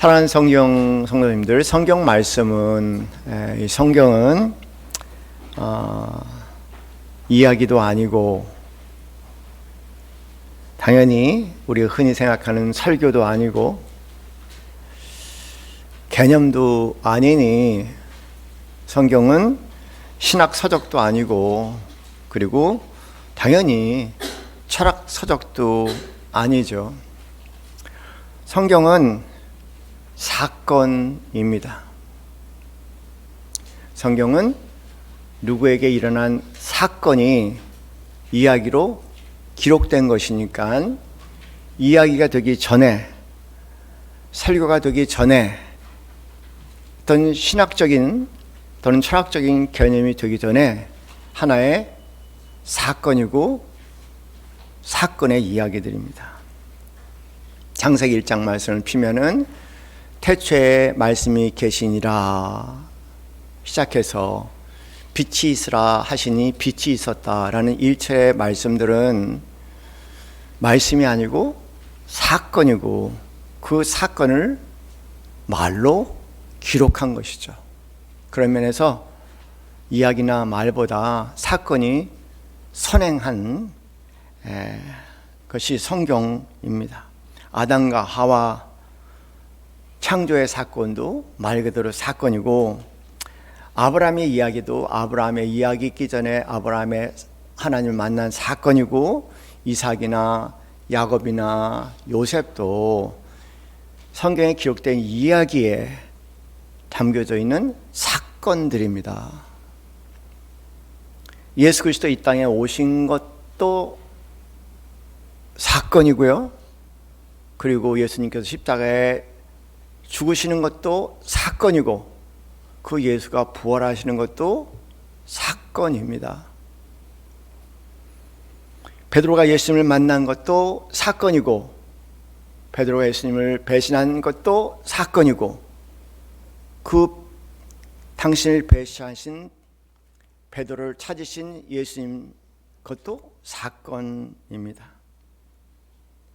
사랑하는 성경 성도님들, 성경 말씀은 이 성경은 이야기도 아니고 당연히 우리가 흔히 생각하는 설교도 아니고 개념도 아니니 성경은 신학 서적도 아니고 그리고 당연히 철학 서적도 아니죠. 성경은 사건입니다. 성경은 누구에게 일어난 사건이 이야기로 기록된 것이니까 이야기가 되기 전에, 설교가 되기 전에, 어떤 신학적인 또는 철학적인 개념이 되기 전에 하나의 사건이고 사건의 이야기들입니다. 창세기 1장 말씀을 피면은 태초에 말씀이 계시니라 시작해서 빛이 있으라 하시니 빛이 있었다라는 일체의 말씀들은 말씀이 아니고 사건이고 그 사건을 말로 기록한 것이죠. 그런 면에서 이야기나 말보다 사건이 선행한 것이 성경입니다. 아담과 하와 창조의 사건도 말 그대로 사건이고, 아브라함의 이야기도 아브라함의 이야기 있기 전에 아브라함의 하나님을 만난 사건이고, 이삭이나 야곱이나 요셉도 성경에 기록된 이야기에 담겨져 있는 사건들입니다. 예수 그리스도 이 땅에 오신 것도 사건이고요. 그리고 예수님께서 십자가에 죽으시는 것도 사건이고, 그 예수가 부활하시는 것도 사건입니다. 베드로가 예수님을 만난 것도 사건이고, 베드로가 예수님을 배신한 것도 사건이고, 그 당신을 배신하신 베드로를 찾으신 예수님 것도 사건입니다.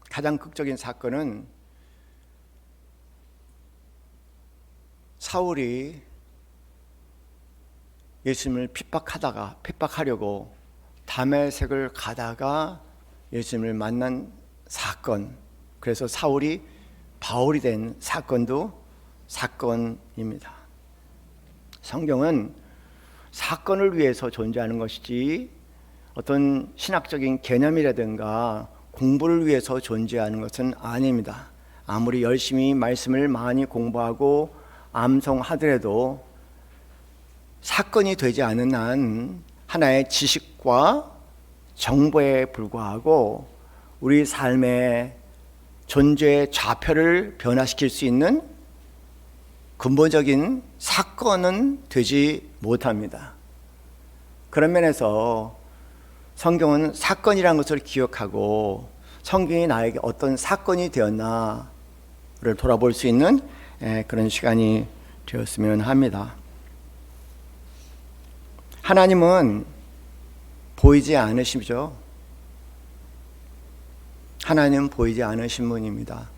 가장 극적인 사건은 사울이 예수님을 핍박하려고 다메섹을 가다가 예수님을 만난 사건, 그래서 사울이 바울이 된 사건도 사건입니다. 성경은 사건을 위해서 존재하는 것이지 어떤 신학적인 개념이라든가 공부를 위해서 존재하는 것은 아닙니다. 아무리 열심히 말씀을 많이 공부하고 암송하더라도 사건이 되지 않은 한 하나의 지식과 정보에 불과하고 우리 삶의 존재의 좌표를 변화시킬 수 있는 근본적인 사건은 되지 못합니다. 그런 면에서 성경은 사건이라는 것을 기억하고 성경이 나에게 어떤 사건이 되었나를 돌아볼 수 있는 그런 시간이 되었으면 합니다. 하나님은 보이지 않으시죠? 하나님은 보이지 않으신 분입니다.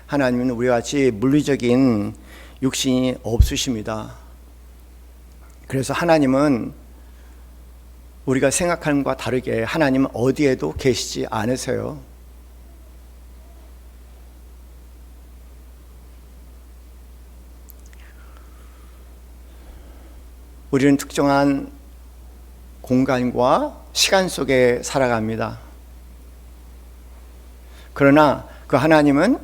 하나님은 우리와 같이 물리적인 육신이 없으십니다. 그래서 하나님은 우리가 생각하는 것과 다르게 하나님은 어디에도 계시지 않으세요. 우리는 특정한 공간과 시간 속에 살아갑니다. 그러나 그 하나님은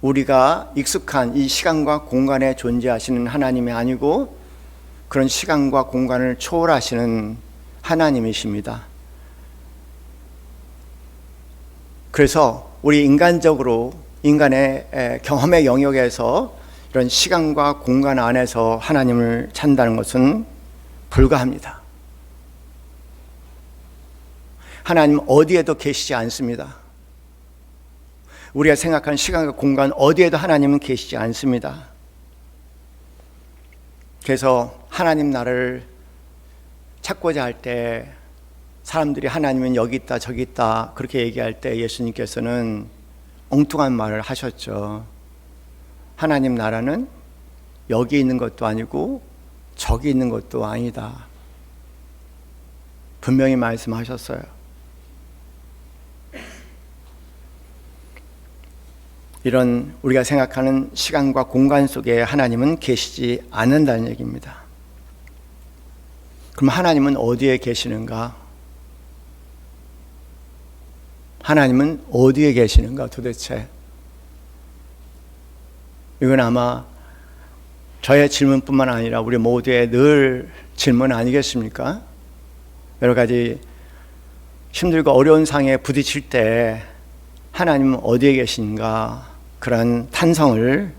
우리가 익숙한 이 시간과 공간에 존재하시는 하나님이 아니고 그런 시간과 공간을 초월하시는 하나님이십니다. 그래서 우리 인간적으로 인간의 경험의 영역에서 이런 시간과 공간 안에서 하나님을 찾는다는 것은 불가합니다. 하나님 어디에도 계시지 않습니다. 우리가 생각하는 시간과 공간 어디에도 하나님은 계시지 않습니다. 그래서 하나님 나를 찾고자 할 때 사람들이 하나님은 여기 있다 저기 있다 그렇게 얘기할 때 예수님께서는 엉뚱한 말을 하셨죠. 하나님 나라는 여기 있는 것도 아니고 저기 있는 것도 아니다. 분명히 말씀하셨어요. 이런 우리가 생각하는 시간과 공간 속에 하나님은 계시지 않는다는 얘기입니다. 그럼 하나님은 어디에 계시는가? 하나님은 어디에 계시는가 도대체? 이건 아마 저의 질문뿐만 아니라 우리 모두의 늘 질문 아니겠습니까? 여러 가지 힘들고 어려운 상황에 부딪힐 때 하나님은 어디에 계신가? 그런 탄성을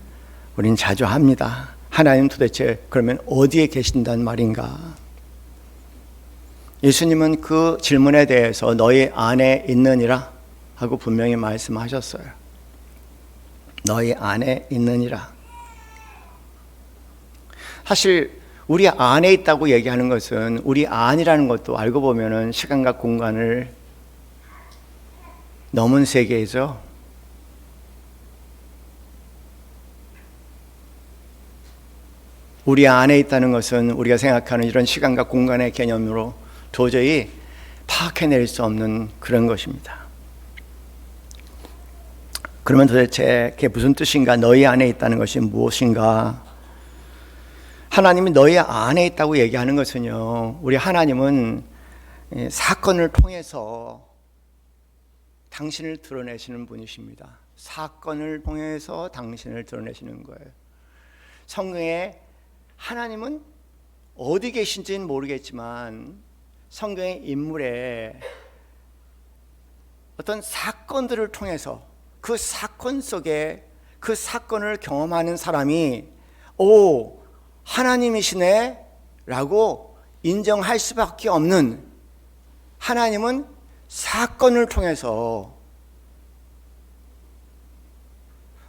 우린 자주 합니다. 하나님 도대체 그러면 어디에 계신단 말인가? 예수님은 그 질문에 대해서 너희 안에 있느니라 하고 분명히 말씀하셨어요. 너희 안에 있느니라. 사실 우리 안에 있다고 얘기하는 것은 우리 안이라는 것도 알고 보면은 시간과 공간을 넘은 세계죠. 우리 안에 있다는 것은 우리가 생각하는 이런 시간과 공간의 개념으로 도저히 파악해낼 수 없는 그런 것입니다. 그러면 도대체 그게 무슨 뜻인가? 너희 안에 있다는 것이 무엇인가? 하나님이 너희 안에 있다고 얘기하는 것은요, 우리 하나님은 사건을 통해서 당신을 드러내시는 분이십니다. 사건을 통해서 당신을 드러내시는 거예요. 성경에 하나님은 어디 계신지는 모르겠지만 성경의 인물에 어떤 사건들을 통해서 그 사건 속에 그 사건을 경험하는 사람이 오, 하나님이시네 라고 인정할 수밖에 없는, 하나님은 사건을 통해서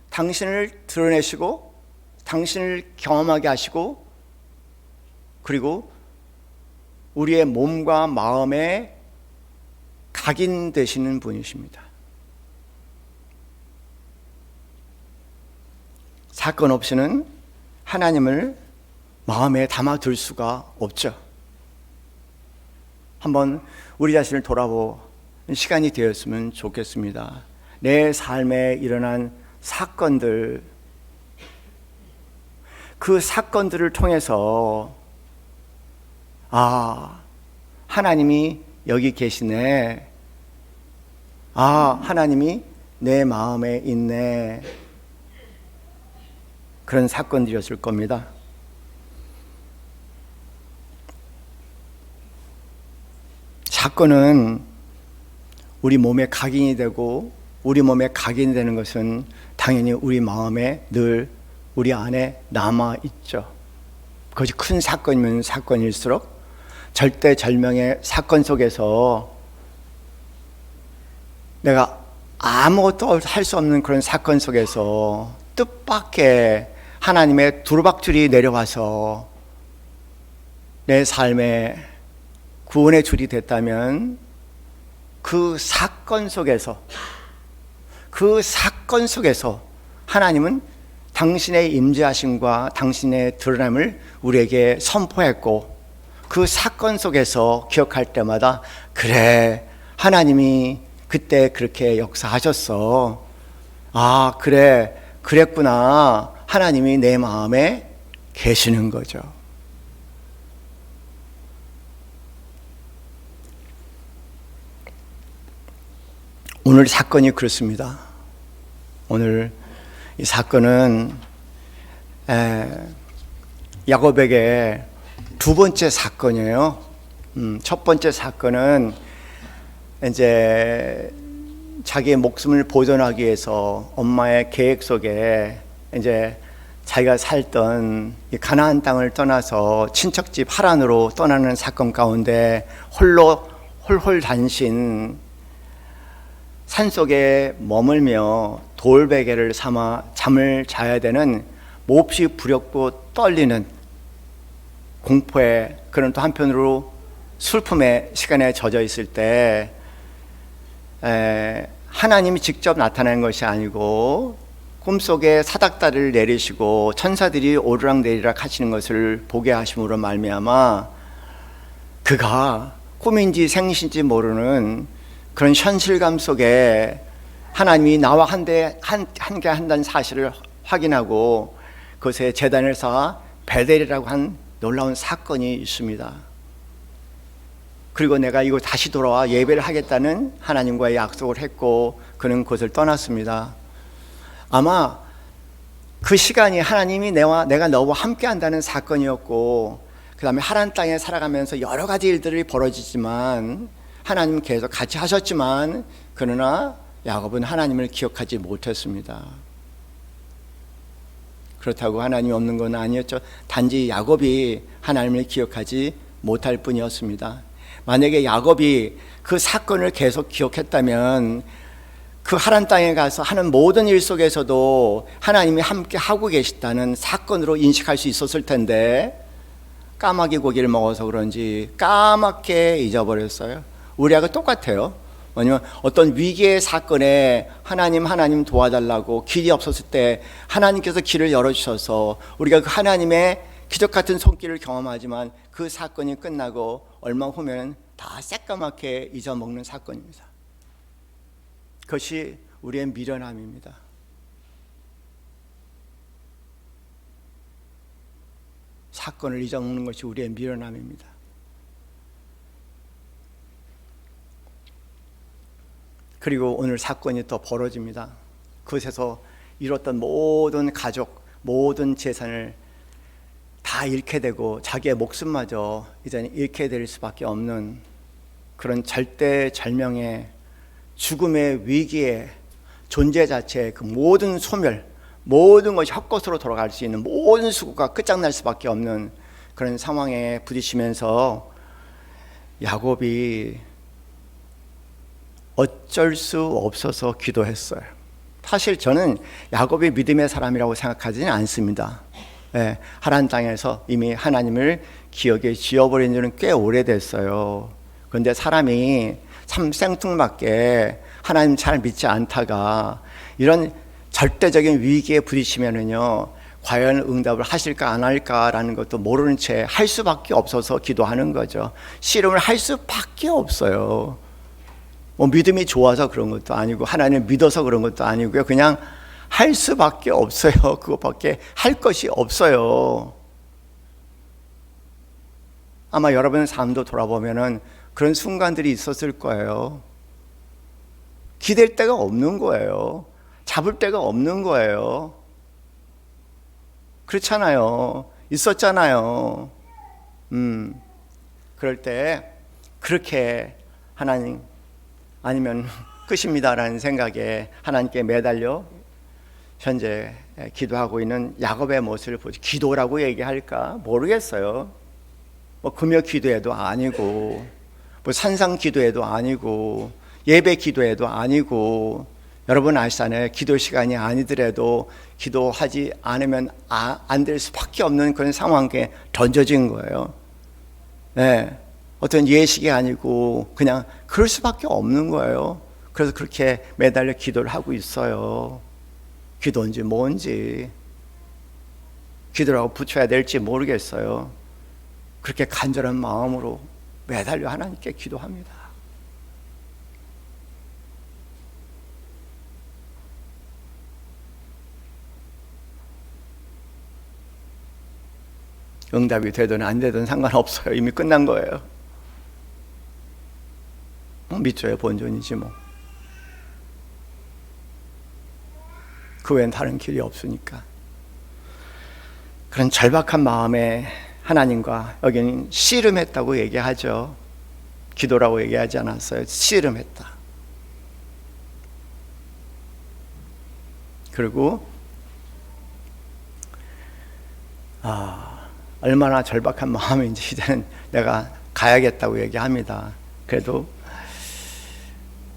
당신을 드러내시고 당신을 경험하게 하시고 그리고 우리의 몸과 마음에 각인되시는 분이십니다. 사건 없이는 하나님을 마음에 담아둘 수가 없죠. 한번 우리 자신을 돌아보는 시간이 되었으면 좋겠습니다. 내 삶에 일어난 사건들, 그 사건들을 통해서 아, 하나님이 여기 계시네. 아, 하나님이 내 마음에 있네. 그런 사건들이었을 겁니다. 사건은 우리 몸에 각인이 되고 우리 몸에 각인이 되는 것은 당연히 우리 마음에 늘 우리 안에 남아있죠. 그것이 큰 사건이면 사건일수록 절대절명의 사건 속에서 내가 아무것도 할 수 없는 그런 사건 속에서 뜻밖의 하나님의 두루박줄이 내려와서 내 삶에 구원의 줄이 됐다면 그 사건 속에서 하나님은 당신의 임재하심과 당신의 드러남을 우리에게 선포했고, 그 사건 속에서 기억할 때마다 그래, 하나님이 그때 그렇게 역사하셨어. 아, 그래, 그랬구나. 하나님이 내 마음에 계시는 거죠. 오늘 사건이 그렇습니다. 오늘 이 사건은 야곱에게 두 번째 사건이에요. 첫 번째 사건은 이제 자기의 목숨을 보존하기 위해서 엄마의 계획 속에 이제 자기가 살던 이 가나안 땅을 떠나서 친척집 하란으로 떠나는 사건 가운데 홀로 홀홀단신 산속에 머물며 돌베개를 삼아 잠을 자야 되는 몹시 두렵고 떨리는 공포의, 그런 또 한편으로 슬픔의 시간에 젖어 있을 때 하나님이 직접 나타나는 것이 아니고 꿈속에 사닥다리를 내리시고 천사들이 오르락내리락 하시는 것을 보게 하심으로 말미암아 그가 꿈인지 생신지 모르는 그런 현실감 속에 하나님이 나와 함께 한다는 사실을 확인하고 그것에 제단을 쌓아 베델이라고 한 놀라운 사건이 있습니다. 그리고 내가 이곳 다시 돌아와 예배를 하겠다는 하나님과의 약속을 했고 그는 그것을 떠났습니다. 아마 그 시간이 하나님이 내가 너와 함께 한다는 사건이었고 그 다음에 하란 땅에 살아가면서 여러 가지 일들이 벌어지지만 하나님은 계속 같이 하셨지만 그러나 야곱은 하나님을 기억하지 못했습니다. 그렇다고 하나님이 없는 건 아니었죠. 단지 야곱이 하나님을 기억하지 못할 뿐이었습니다. 만약에 야곱이 그 사건을 계속 기억했다면 그 하란 땅에 가서 하는 모든 일 속에서도 하나님이 함께 하고 계시다는 사건으로 인식할 수 있었을 텐데 까마귀 고기를 먹어서 그런지 까맣게 잊어버렸어요. 우리하고 똑같아요. 왜냐면 어떤 위기의 사건에 하나님 도와달라고 길이 없었을 때 하나님께서 길을 열어주셔서 우리가 그 하나님의 기적 같은 손길을 경험하지만 그 사건이 끝나고 얼마 후면 다 새까맣게 잊어먹는 사건입니다. 그것이 우리의 미련함입니다. 사건을 잊어먹는 것이 우리의 미련함입니다. 그리고 오늘 사건이 또 벌어집니다. 그곳에서 이뤘던 모든 가족, 모든 재산을 다 잃게 되고 자기의 목숨마저 이제는 잃게 될 수밖에 없는 그런 절대절명의 죽음의 위기의 존재 자체의 그 모든 소멸, 모든 것이 헛것으로 돌아갈 수 있는 모든 수고가 끝장날 수밖에 없는 그런 상황에 부딪히면서 야곱이 어쩔 수 없어서 기도했어요. 사실 저는 야곱이 믿음의 사람이라고 생각하지는 않습니다. 하란 땅에서 이미 하나님을 기억에 지어버린 지는 꽤 오래됐어요. 그런데 사람이 참 생뚱맞게 하나님 잘 믿지 않다가 이런 절대적인 위기에 부딪히면은요, 과연 응답을 하실까 안 할까라는 것도 모르는 채 할 수밖에 없어서 기도하는 거죠. 씨름을 할 수밖에 없어요. 뭐 믿음이 좋아서 그런 것도 아니고 하나님을 믿어서 그런 것도 아니고요. 그냥 할 수밖에 없어요. 그것밖에 할 것이 없어요. 아마 여러분 삶도 돌아보면은 그런 순간들이 있었을 거예요. 기댈 데가 없는 거예요. 잡을 데가 없는 거예요. 그렇잖아요. 있었잖아요. 그럴 때 그렇게 하나님 아니면 끝입니다라는 생각에 하나님께 매달려 현재 기도하고 있는 야곱의 모습을 보지. 기도라고 얘기할까 모르겠어요. 뭐 금요 기도회도 아니고 뭐 산상 기도회도 아니고 예배 기도회도 아니고 여러분 아시잖아요. 기도 시간이 아니더라도 기도하지 않으면 안 될 수밖에 없는 그런 상황에 던져진 거예요. 네. 어떤 예식이 아니고 그냥 그럴 수밖에 없는 거예요. 그래서 그렇게 매달려 기도를 하고 있어요. 기도인지 뭔지 기도라고 붙여야 될지 모르겠어요. 그렇게 간절한 마음으로 매달려 하나님께 기도합니다. 응답이 되든 안 되든 상관없어요. 이미 끝난 거예요. 믿줘야 본전이지 뭐. 그 외엔 다른 길이 없으니까. 그런 절박한 마음에 하나님과 여기는 씨름했다고 얘기하죠. 기도라고 얘기하지 않았어요. 씨름했다. 그리고 얼마나 절박한 마음인지 이제는 내가 가야겠다고 얘기합니다. 그래도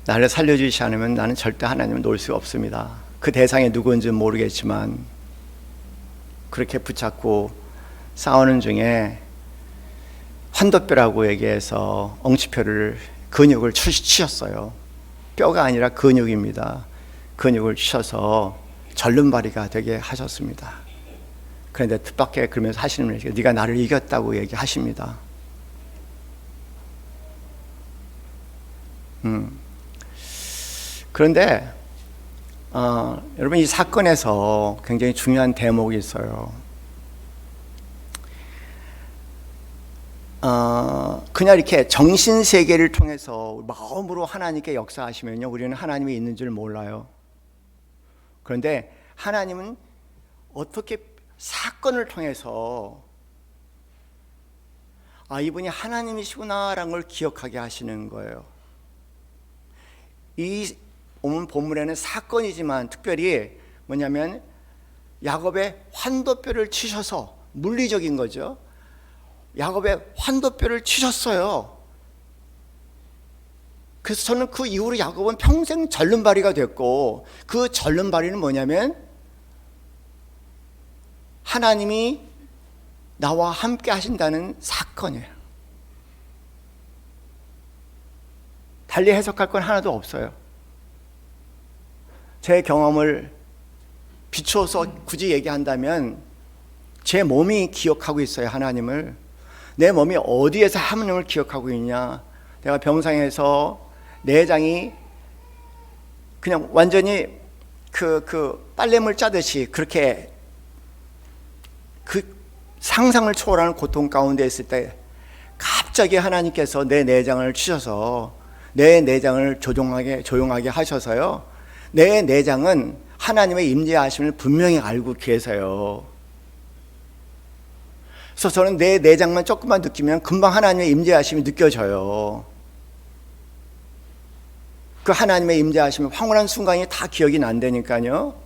나를 살려주시지 않으면 나는 절대 하나님을 놓을 수가 없습니다. 그 대상이 누구인지는 모르겠지만 그렇게 붙잡고 싸우는 중에 환도뼈라고 얘기해서 엉치뼈를 근육을 치셨어요. 뼈가 아니라 근육입니다. 근육을 치셔서 절름발이가 되게 하셨습니다. 그런데 뜻밖의 그러면서 하시는 분이 네가 나를 이겼다고 얘기하십니다. 그런데 여러분, 이 사건에서 굉장히 중요한 대목이 있어요. 그냥 이렇게 정신세계를 통해서 마음으로 하나님께 역사하시면요, 우리는 하나님이 있는 줄 몰라요. 그런데 하나님은 어떻게 사건을 통해서 이분이 하나님이시구나라는 걸 기억하게 하시는 거예요. 이 오늘 본문에는 사건이지만 특별히 뭐냐면 야곱의 환도뼈를 치셔서, 물리적인 거죠. 야곱의 환도뼈를 치셨어요. 그래서 저는 그 이후로 야곱은 평생 절름발이가 됐고, 그 절름발이는 뭐냐면 하나님이 나와 함께 하신다는 사건이에요. 달리 해석할 건 하나도 없어요. 제 경험을 비추어서 굳이 얘기한다면 제 몸이 기억하고 있어요, 하나님을. 내 몸이 어디에서 하나님을 기억하고 있냐. 내가 병상에서 내장이 그냥 완전히 그 빨래물 짜듯이 그렇게 그 상상을 초월하는 고통 가운데 있을 때 갑자기 하나님께서 내 내장을 치셔서 내 내장을 조용하게 하셔서요, 내 내장은 하나님의 임재하심을 분명히 알고 계세요. 그래서 저는 내 내장만 조금만 느끼면 금방 하나님의 임재하심이 느껴져요. 그 하나님의 임재하심이 황홀한 순간이 다 기억이 난다니까요.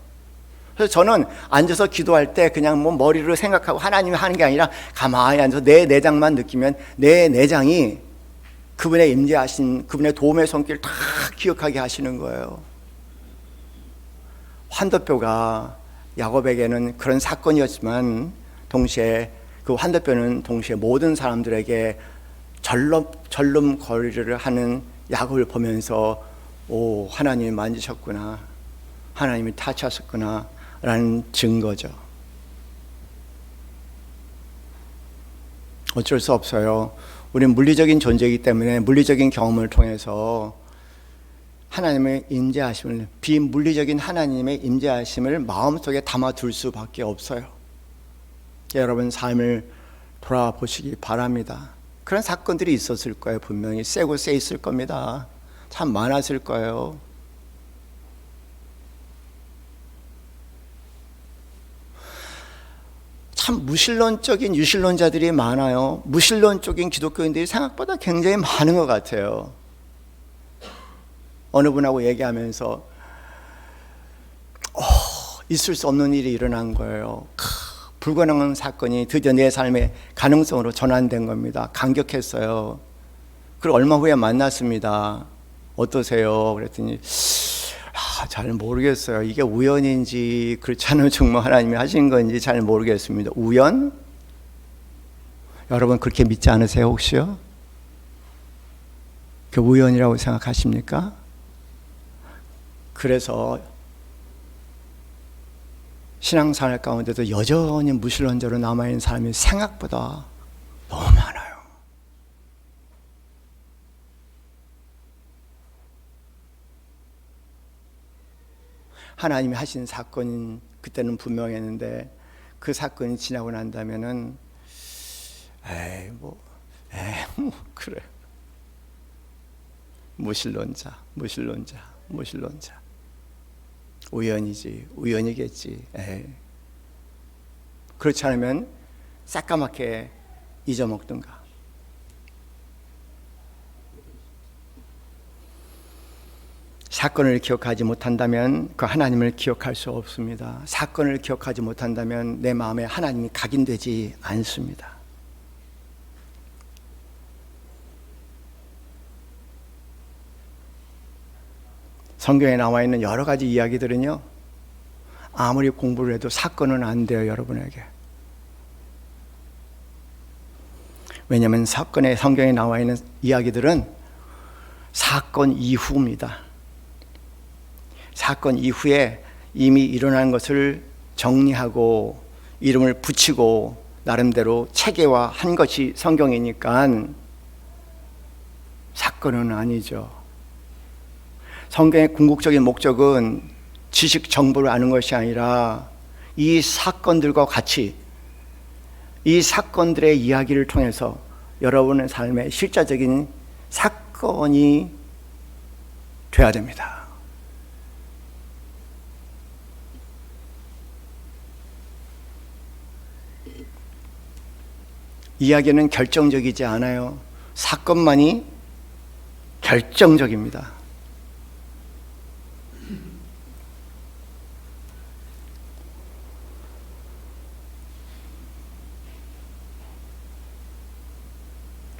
그래서 저는 앉아서 기도할 때 그냥 뭐 머리로 생각하고 하나님이 하는 게 아니라 가만히 앉아서 내 내장만 느끼면 내 내장이 그분의 임재하신, 그분의 도움의 손길을 다 기억하게 하시는 거예요. 환도뼈가 야곱에게는 그런 사건이었지만 동시에 그 환도뼈는 동시에 모든 사람들에게 절름거리를 하는 야곱을 보면서 하나님이 만지셨구나, 하나님이 타치하셨구나 라는 증거죠. 어쩔 수 없어요. 우리는 물리적인 존재이기 때문에 물리적인 경험을 통해서 하나님의 임재하심을, 비물리적인 하나님의 임재하심을 마음속에 담아둘 수밖에 없어요. 여러분 삶을 돌아보시기 바랍니다. 그런 사건들이 있었을 거예요. 분명히 세고 세 있을 겁니다. 참 많았을 거예요. 참 무신론적인 유신론자들이 많아요. 무신론적인 기독교인들이 생각보다 굉장히 많은 것 같아요. 어느 분하고 얘기하면서 있을 수 없는 일이 일어난 거예요. 불가능한 사건이 드디어 내 삶의 가능성으로 전환된 겁니다. 감격했어요. 그리고 얼마 후에 만났습니다. 어떠세요? 그랬더니 잘 모르겠어요. 이게 우연인지 그렇지 않으면 정말 하나님이 하신 건지 잘 모르겠습니다. 우연? 여러분 그렇게 믿지 않으세요 혹시요? 그 우연이라고 생각하십니까? 그래서 신앙생활 가운데도 여전히 무신론자로 남아있는 사람이 생각보다 너무 많아요. 하나님이 하신 사건인 그때는 분명했는데 그 사건이 지나고 난다면은 그래. 무신론자. 우연이지, 우연이겠지. 그렇지 않으면 새까맣게 잊어먹든가. 사건을 기억하지 못한다면 그 하나님을 기억할 수 없습니다. 사건을 기억하지 못한다면 내 마음에 하나님이 각인되지 않습니다. 성경에 나와 있는 여러 가지 이야기들은요, 아무리 공부를 해도 사건은 안 돼요, 여러분에게. 왜냐하면 성경에 나와 있는 이야기들은 사건 이후입니다. 사건 이후에 이미 일어난 것을 정리하고 이름을 붙이고 나름대로 체계화한 것이 성경이니까 사건은 아니죠. 성경의 궁극적인 목적은 지식 정보를 아는 것이 아니라 이 사건들과 같이 이 사건들의 이야기를 통해서 여러분의 삶의 실제적인 사건이 돼야 됩니다. 이야기는 결정적이지 않아요. 사건만이 결정적입니다.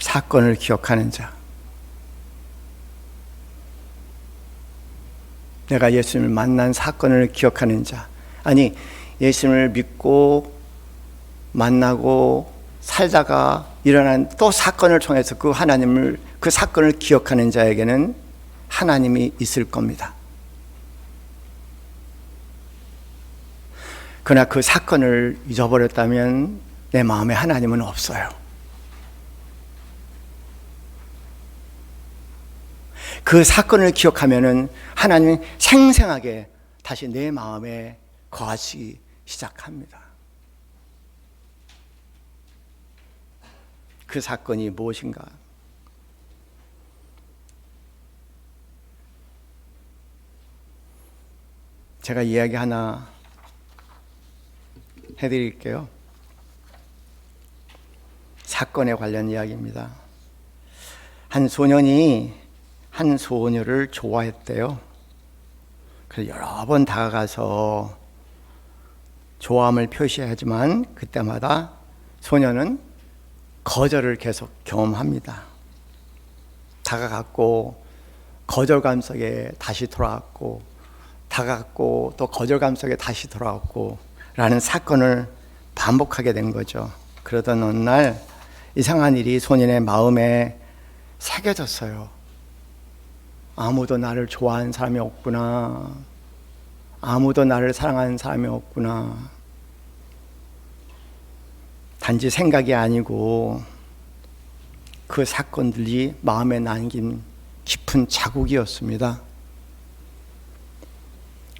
사건을 기억하는 자. 내가 예수님을 만난 사건을 기억하는 자. 아니, 예수님을 믿고 만나고 살다가 일어난 또 사건을 통해서 그 사건을 기억하는 자에게는 하나님이 있을 겁니다. 그러나 그 사건을 잊어버렸다면 내 마음에 하나님은 없어요. 그 사건을 기억하면은 하나님은 생생하게 다시 내 마음에 거하시기 시작합니다. 그 사건이 무엇인가? 제가 이야기 하나 해드릴게요. 사건에 관련 이야기입니다. 한 소년이 한 소녀를 좋아했대요. 그래서 여러 번 다가가서 좋아함을 표시하지만 그때마다 소녀는 거절을 계속 경험합니다. 다가갔고 거절감 속에 다시 돌아왔고 다가갔고 또 거절감 속에 다시 돌아왔고 라는 사건을 반복하게 된 거죠. 그러던 어느 날 이상한 일이 소년의 마음에 새겨졌어요. 아무도 나를 좋아하는 사람이 없구나. 아무도 나를 사랑하는 사람이 없구나. 단지 생각이 아니고 그 사건들이 마음에 남긴 깊은 자국이었습니다.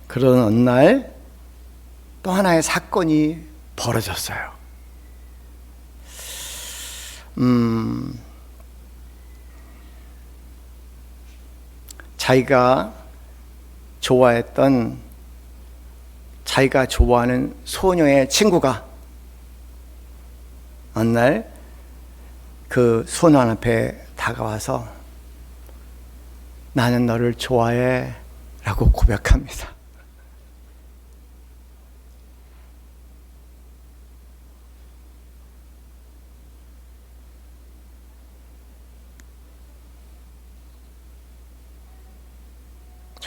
그러던 어느 날 또 하나의 사건이 벌어졌어요. 자기가 좋아했던 자기가 좋아하는 소녀의 친구가 어느 날 그 소녀 앞에 다가와서 나는 너를 좋아해 라고 고백합니다.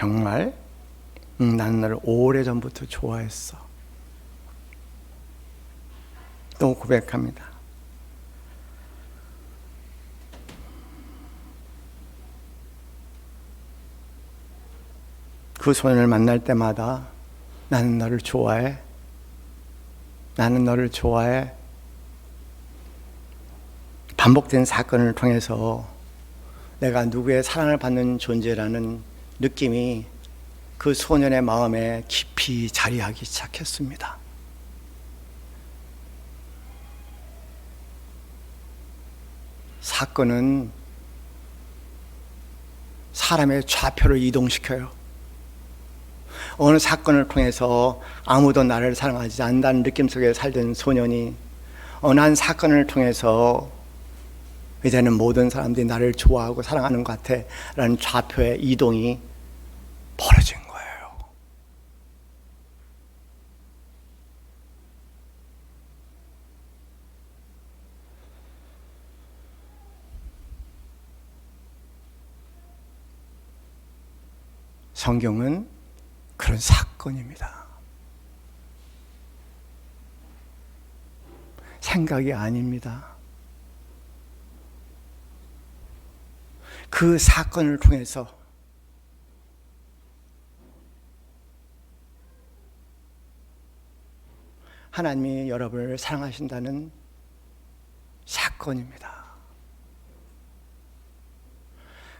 정말 나는 너를 오래전부터 좋아했어. 또 고백합니다. 그 소년을 만날 때마다 나는 너를 좋아해. 나는 너를 좋아해. 반복된 사건을 통해서 내가 누구의 사랑을 받는 존재라는 느낌이 그 소년의 마음에 깊이 자리하기 시작했습니다. 사건은 사람의 좌표를 이동시켜요. 어느 사건을 통해서 아무도 나를 사랑하지 않는다는 느낌 속에 살던 소년이 어느 한 사건을 통해서 이제는 모든 사람들이 나를 좋아하고 사랑하는 것 같아 라는 좌표의 이동이 벌어진 거예요. 성경은 그런 사건입니다. 생각이 아닙니다. 그 사건을 통해서 하나님이 여러분을 사랑하신다는 사건입니다.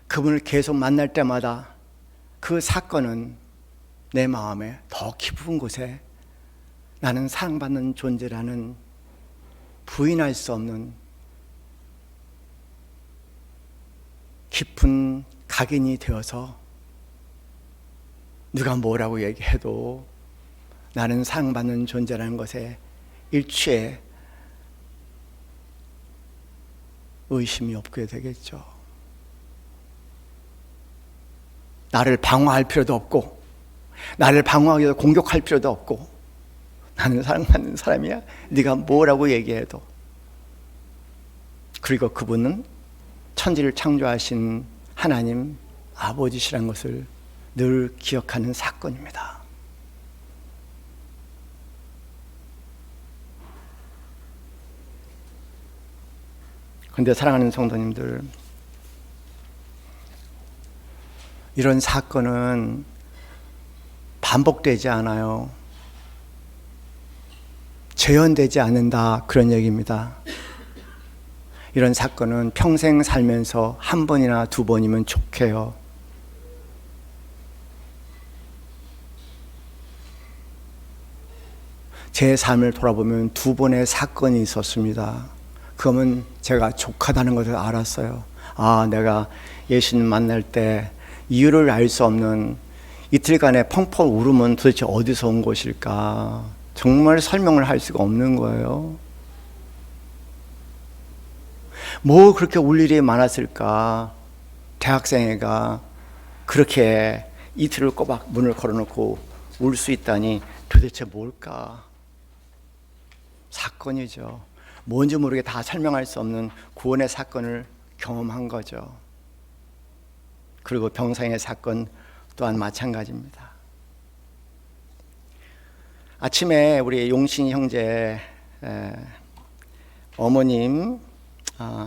그분을 계속 만날 때마다 그 사건은 내 마음에 더 깊은 곳에 나는 사랑받는 존재라는 부인할 수 없는 깊은 각인이 되어서 누가 뭐라고 얘기해도 나는 사랑받는 존재라는 것에 일초에 의심이 없게 되겠죠. 나를 방어할 필요도 없고 나를 방어하기 위해서 공격할 필요도 없고 나는 사랑받는 사람이야. 네가 뭐라고 얘기해도. 그리고 그분은 천지를 창조하신 하나님 아버지시라는 것을 늘 기억하는 사건입니다. 그런데 사랑하는 성도님들, 이런 사건은 반복되지 않아요. 재현되지 않는다, 그런 얘기입니다. 이런 사건은 평생 살면서 한 번이나 두 번이면 좋게요. 제 삶을 돌아보면 두 번의 사건이 있었습니다. 그러면 제가 족하다는 것을 알았어요. 아, 내가 예수님 만날 때 이유를 알 수 없는 이틀간의 펑펑 울음은 도대체 어디서 온 것일까? 정말 설명을 할 수가 없는 거예요. 뭐 그렇게 울 일이 많았을까? 대학생애가 그렇게 이틀을 꼬박 문을 걸어놓고 울 수 있다니 도대체 뭘까? 사건이죠. 뭔지 모르게 다 설명할 수 없는 구원의 사건을 경험한 거죠. 그리고 병상의 사건 또한 마찬가지입니다. 아침에 우리 용신 형제 어머님,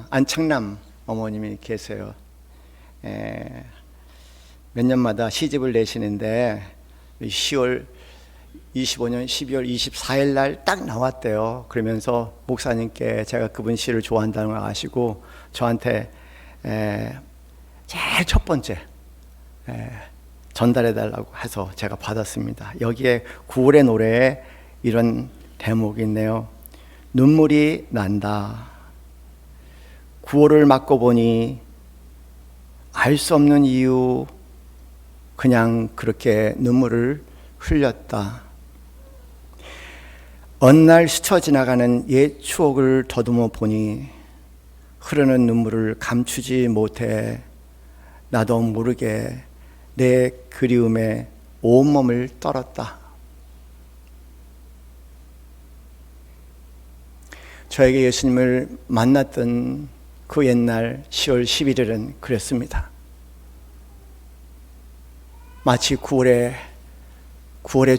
안창남 어머님이 계세요. 몇 년마다 시집을 내시는데 10월 25년 12월 24일 날 딱 나왔대요. 그러면서 목사님께 제가 그분 시를 좋아한다는 걸 아시고 저한테 제일 첫 번째 전달해 달라고 해서 제가 받았습니다. 여기에 9월의 노래에 이런 대목이 있네요. 눈물이 난다. 9월을 맞고 보니 알 수 없는 이유 그냥 그렇게 눈물을 흘렸다. 어느 날 스쳐 지나가는 옛 추억을 더듬어 보니 흐르는 눈물을 감추지 못해 나도 모르게 내 그리움에 온몸을 떨었다. 저에게 예수님을 만났던 그 옛날 10월 11일은 그랬습니다. 마치 9월의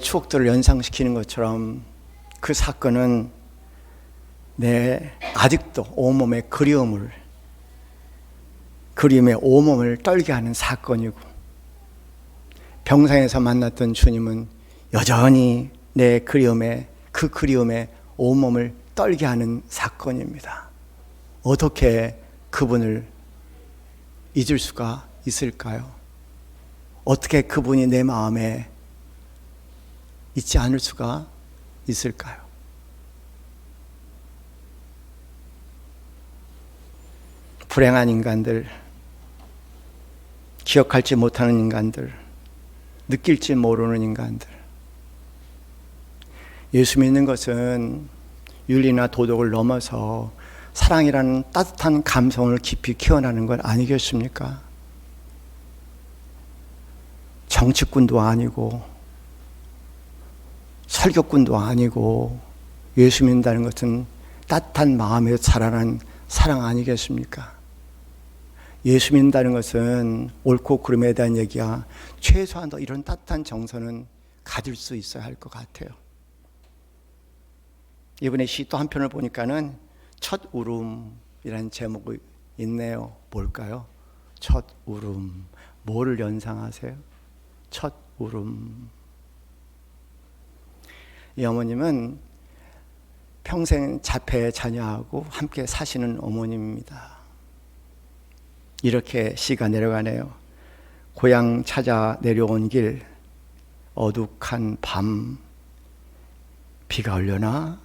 추억들을 연상시키는 것처럼 그 사건은 내 아직도 온몸의 그리움에 온몸을 떨게 하는 사건이고, 병상에서 만났던 주님은 여전히 내 그리움에 온몸을 떨게 하는 사건입니다. 어떻게 그분을 잊을 수가 있을까요? 어떻게 그분이 내 마음에 있지 않을 수가 있을까요? 불행한 인간들, 기억할지 못하는 인간들, 느낄지 모르는 인간들. 예수 믿는 것은 윤리나 도덕을 넘어서 사랑이라는 따뜻한 감성을 깊이 키워나는 것 아니겠습니까? 정치꾼도 아니고 설교꾼도 아니고 예수 믿는다는 것은 따뜻한 마음에서 자라난 사랑 아니겠습니까? 예수 믿는다는 것은 옳고 그름에 대한 얘기야. 최소한 더 이런 따뜻한 정서는 가질 수 있어야 할 것 같아요. 이번에 시 또 한편을 보니까는 첫 울음이라는 제목이 있네요. 뭘까요? 첫 울음. 뭐를 연상하세요? 첫 울음. 이 어머님은 평생 자폐 자녀하고 함께 사시는 어머님입니다. 이렇게 시가 내려가네요. 고향 찾아 내려온 길 어둑한 밤 비가 올려나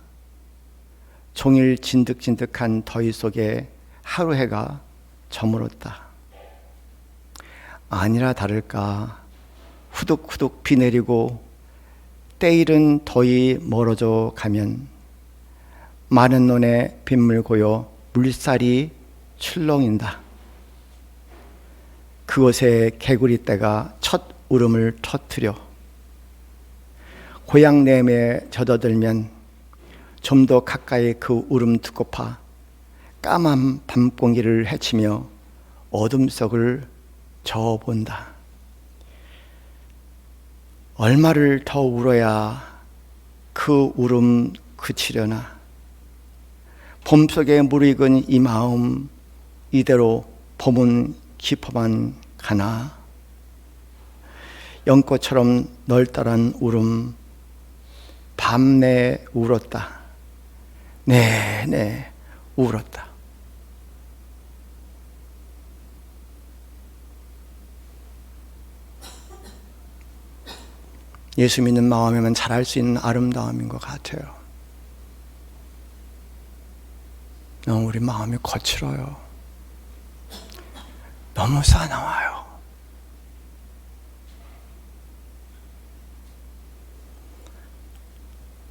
종일 진득진득한 더위 속에 하루 해가 저물었다. 아니라 다를까 후둑후둑 비 내리고 때이른 더위 멀어져 가면 마른 논에 빗물 고여 물살이 출렁인다. 그곳에 개구리떼가 첫 울음을 터뜨려 고향 내음에 젖어들면 좀 더 가까이 그 울음 듣고파 까만 밤공기를 헤치며 어둠 속을 저어본다. 얼마를 더 울어야 그 울음 그치려나. 봄속에 무르익은 이 마음 이대로 봄은 깊어만 가나. 연꽃처럼 널따란 울음 밤내 울었다. 네네 울었다. 예수 믿는 마음에만 잘할 수 있는 아름다움인 것 같아요. 너무 우리 마음이 거칠어요. 너무 싸나워요.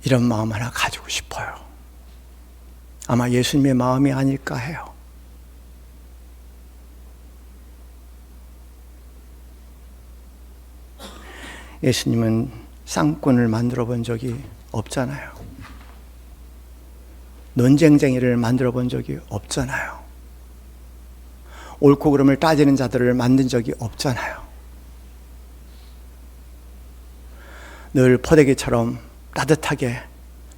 이런 마음 하나 가지고 싶어요. 아마 예수님의 마음이 아닐까 해요. 예수님은 쌍꾼을 만들어 본 적이 없잖아요. 논쟁쟁이를 만들어 본 적이 없잖아요. 옳고 그름을 따지는 자들을 만든 적이 없잖아요. 늘 포대기처럼 따뜻하게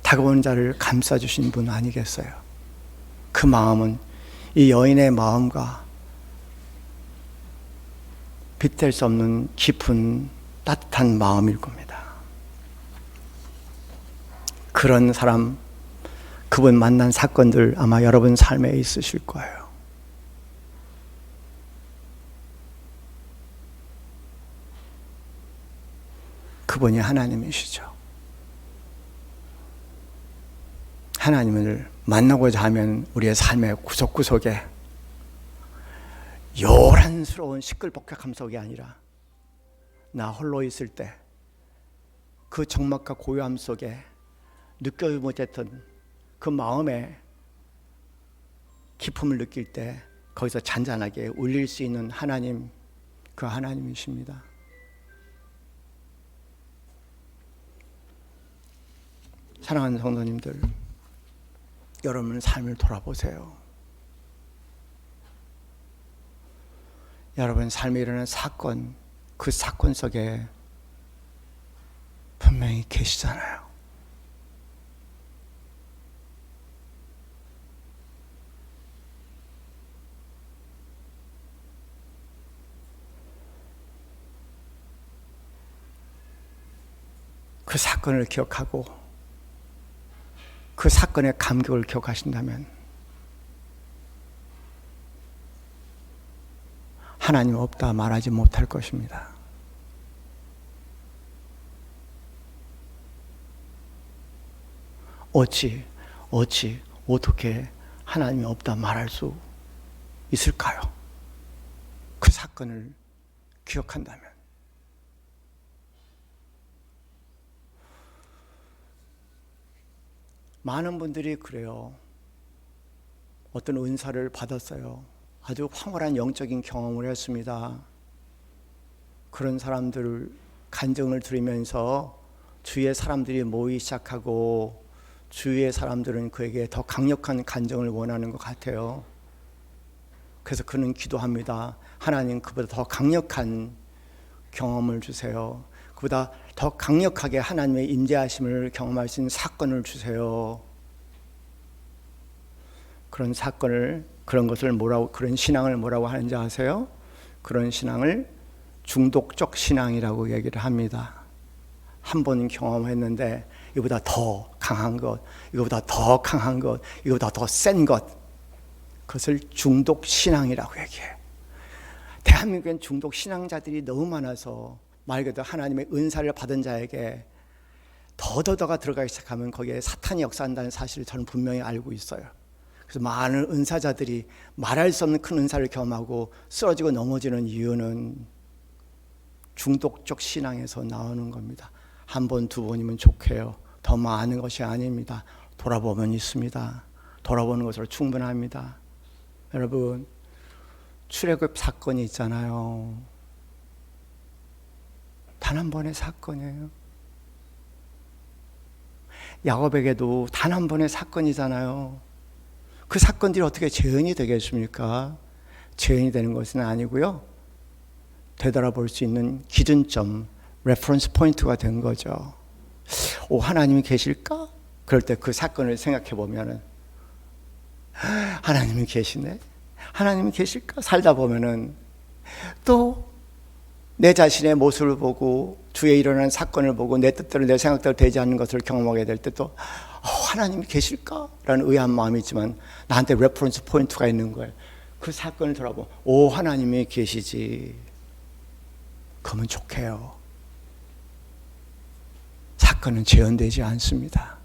다가오는 자를 감싸주신 분 아니겠어요? 그 마음은 이 여인의 마음과 빗댈 수 없는 깊은 따뜻한 마음일 겁니다. 그런 사람, 그분 만난 사건들 아마 여러분 삶에 있으실 거예요. 그분이 하나님이시죠. 하나님을 만나고자 하면 우리의 삶의 구석구석에 요란스러운 시끌벅적함 속이 아니라 나 홀로 있을 때 그 적막과 고요함 속에 느껴보지 못했던 그 마음의 기쁨을 느낄 때 거기서 잔잔하게 울릴 수 있는 하나님, 그 하나님이십니다. 사랑하는 성도님들, 여러분의 삶을 돌아보세요. 여러분 삶에 일어나는 사건, 그 사건 속에 분명히 계시잖아요. 그 사건을 기억하고 그 사건의 감격을 기억하신다면 하나님 없다 말하지 못할 것입니다. 어떻게 하나님이 없다 말할 수 있을까요? 그 사건을 기억한다면. 많은 분들이 그래요. 어떤 은사를 받았어요. 아주 황홀한 영적인 경험을 했습니다. 그런 사람들 간증을 들으면서 주위의 사람들이 모이기 시작하고 주위의 사람들은 그에게 더 강력한 간증을 원하는 것 같아요. 그래서 그는 기도합니다. 하나님, 그보다 더 강력한 경험을 주세요. 그보다 더 강력하게 하나님의 임재하심을 경험할 수 있는 사건을 주세요. 그런 사건을, 그런 신앙을 뭐라고 하는지 아세요? 그런 신앙을 중독적 신앙이라고 얘기를 합니다. 한 번 경험했는데 이보다 더 강한 것, 이거보다 더 강한 것, 이거보다 더 센 것, 그것을 중독 신앙이라고 얘기해요. 대한민국엔 중독 신앙자들이 너무 많아서 말 그대로 하나님의 은사를 받은 자에게 더더더가 들어가기 시작하면 거기에 사탄이 역사한다는 사실을 저는 분명히 알고 있어요. 그래서 많은 은사자들이 말할 수 없는 큰 은사를 경험하고 쓰러지고 넘어지는 이유는 중독적 신앙에서 나오는 겁니다. 한 번, 두 번이면 좋게요. 더 많은 것이 아닙니다. 돌아보면 있습니다. 돌아보는 것으로 충분합니다. 여러분, 출애굽 사건이 있잖아요. 단 한 번의 사건이에요. 야곱에게도 단 한 번의 사건이잖아요. 그 사건들이 어떻게 재현이 되겠습니까? 재현이 되는 것은 아니고요. 되돌아볼 수 있는 기준점, 레퍼런스 포인트가 된 거죠. 오, 하나님이 계실까? 그럴 때 그 사건을 생각해 보면은 하나님이 계시네? 하나님이 계실까? 살다 보면은 또 내 자신의 모습을 보고 주위에 일어난 사건을 보고 내 뜻대로 내 생각대로 되지 않는 것을 경험하게 될 때 또 하나님이 계실까? 라는 의아한 마음이 있지만 나한테 레퍼런스 포인트가 있는 거예요. 그 사건을 돌아보면 오, 하나님이 계시지. 그러면 좋게요. 사건은 재현되지 않습니다.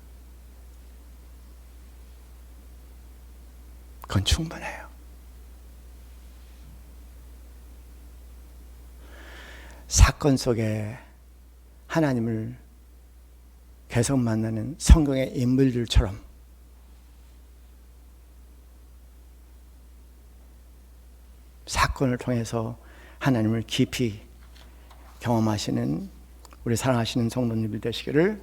그건 충분해요. 사건 속에 하나님을 계속 만나는 성경의 인물들처럼 사건을 통해서 하나님을 깊이 경험하시는 우리 사랑하시는 성도님들 되시기를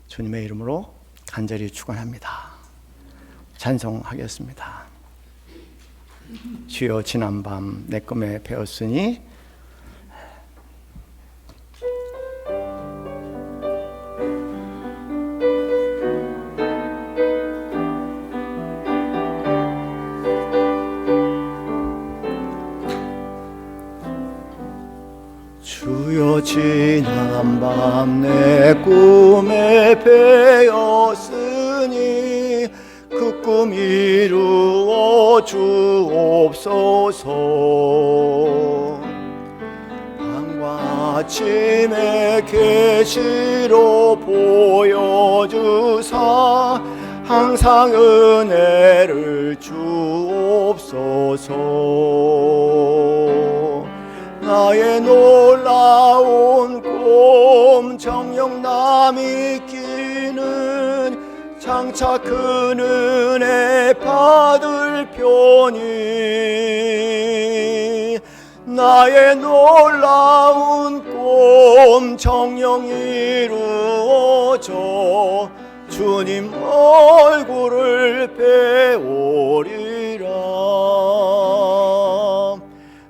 주님의 이름으로 간절히 축원합니다. 찬송하겠습니다. 주여 지난밤 내 꿈에 배웠으니 주여 지난밤 내 꿈에 배었으니 그 꿈 이루어 주옵소서. 밤과 아침에 계시로 보여주사 항상 은혜를 주옵소서. 나의 놀라운 꿈 정녕 남이 끼는 장차 큰 은혜 받을 편이 나의 놀라운 꿈 정녕 이루어져 주님 얼굴을 배우리라.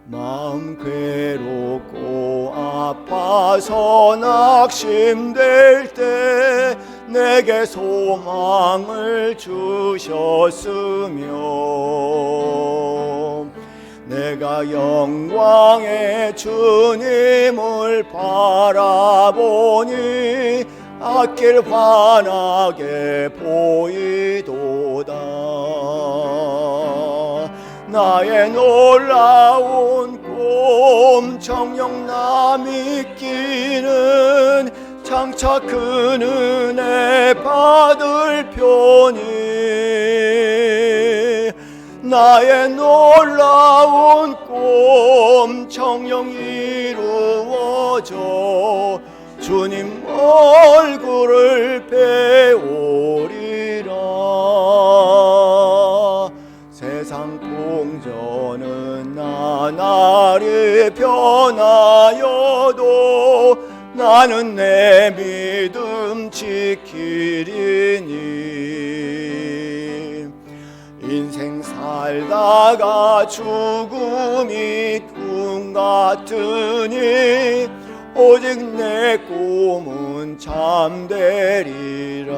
마음 괴롭고 아파서 낙심될 때 내게 소망을 주셨으며 내가 영광의 주님을 바라보니 앞길 환하게 보이도다. 나의 놀라운 꿈 정녕 남이 끼는 장차 큰 은혜 받을 편이 나의 놀라운 꿈 정녕 이루어져 주님 얼굴을 배우리라. 세상 풍조는 나날이 변하여도 나는 내 믿음 지키리니 인생 살다가 죽음이 꿈 같으니 오직 내 꿈은 잠되리라.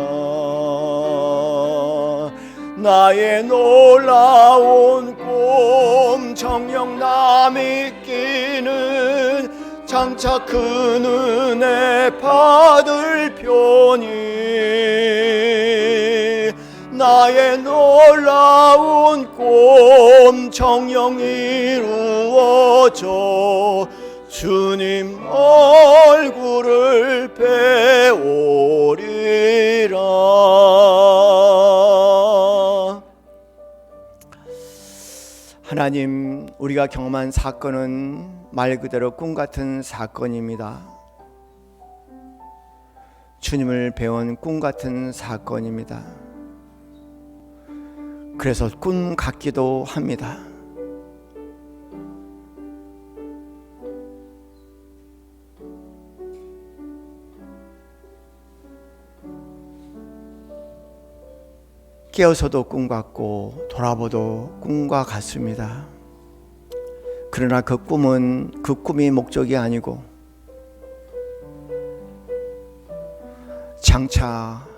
나의 놀라운 꿈 정녕 남이 끼는 장차 큰 은혜 받을 편이 나의 놀라운 꿈 정녕 이루어져 주님 얼굴을 배우리라. 하나님, 우리가 경험한 사건은 말 그대로 꿈 같은 사건입니다. 주님을 배운 꿈 같은 사건입니다. 그래서 꿈 같기도 합니다. 깨어서도 꿈 같고 돌아봐도 꿈과 같습니다. 그러나 그 꿈은 그 꿈이 목적이 아니고 장차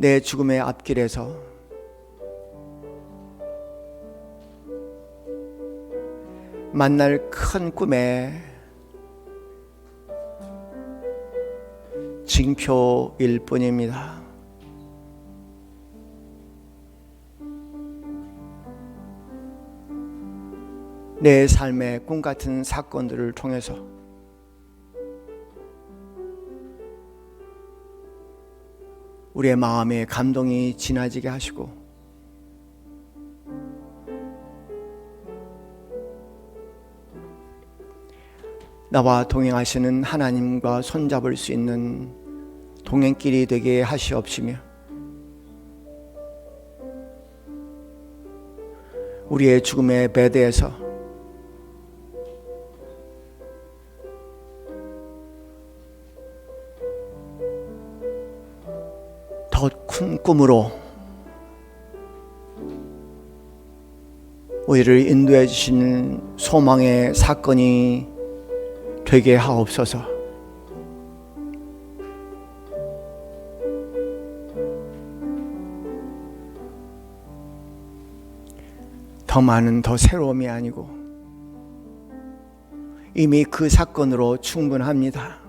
내 죽음의 앞길에서 만날 큰 꿈의 징표일 뿐입니다. 내 삶의 꿈 같은 사건들을 통해서 우리의 마음에 감동이 지나지게 하시고 나와 동행하시는 하나님과 손잡을 수 있는 동행길이 되게 하시옵시며 우리의 죽음의 베드에서 더 큰 꿈으로 우리를 인도해 주시는 소망의 사건이 되게 하옵소서. 더 많은 더 새로움이 아니고 이미 그 사건으로 충분합니다.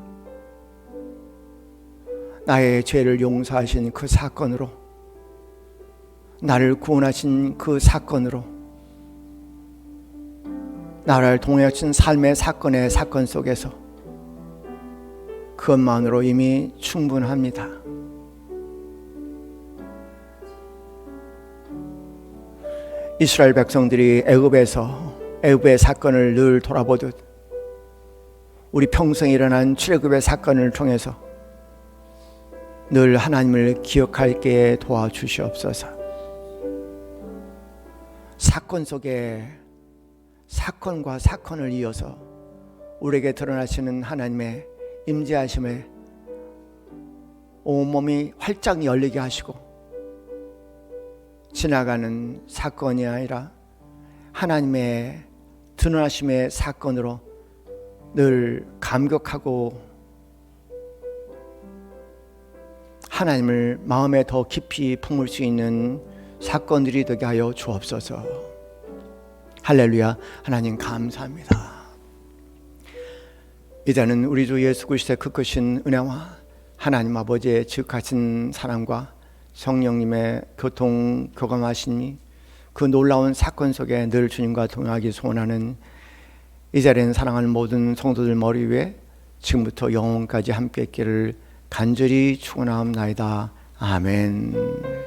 나의 죄를 용서하신 그 사건으로, 나를 구원하신 그 사건으로, 나를 통해준 삶의 사건의 사건 속에서 그것만으로 이미 충분합니다. 이스라엘 백성들이 애굽의 사건을 늘 돌아보듯 우리 평생에 일어난 출애굽의 사건을 통해서 늘 하나님을 기억할게 도와주시옵소서. 사건 속에 사건과 사건을 이어서 우리에게 드러나시는 하나님의 임재하심에 온몸이 활짝 열리게 하시고 지나가는 사건이 아니라 하나님의 드러나심의 사건으로 늘 감격하고 하나님을 마음에 더 깊이 품을 수 있는 사건들이 되게 하여 주옵소서. 할렐루야. 하나님 감사합니다. 이제는 우리 주 예수 그리스도의 그 크신 은혜와 하나님 아버지의 지극하신 사랑과 성령님의 교통교감하심이 그 놀라운 사건 속에 늘 주님과 동행하기 소원하는 이 자리엔 사랑하는 모든 성도들 머리 위에 지금부터 영원까지 함께 있기를 간절히 축원하옵나이다. 아멘.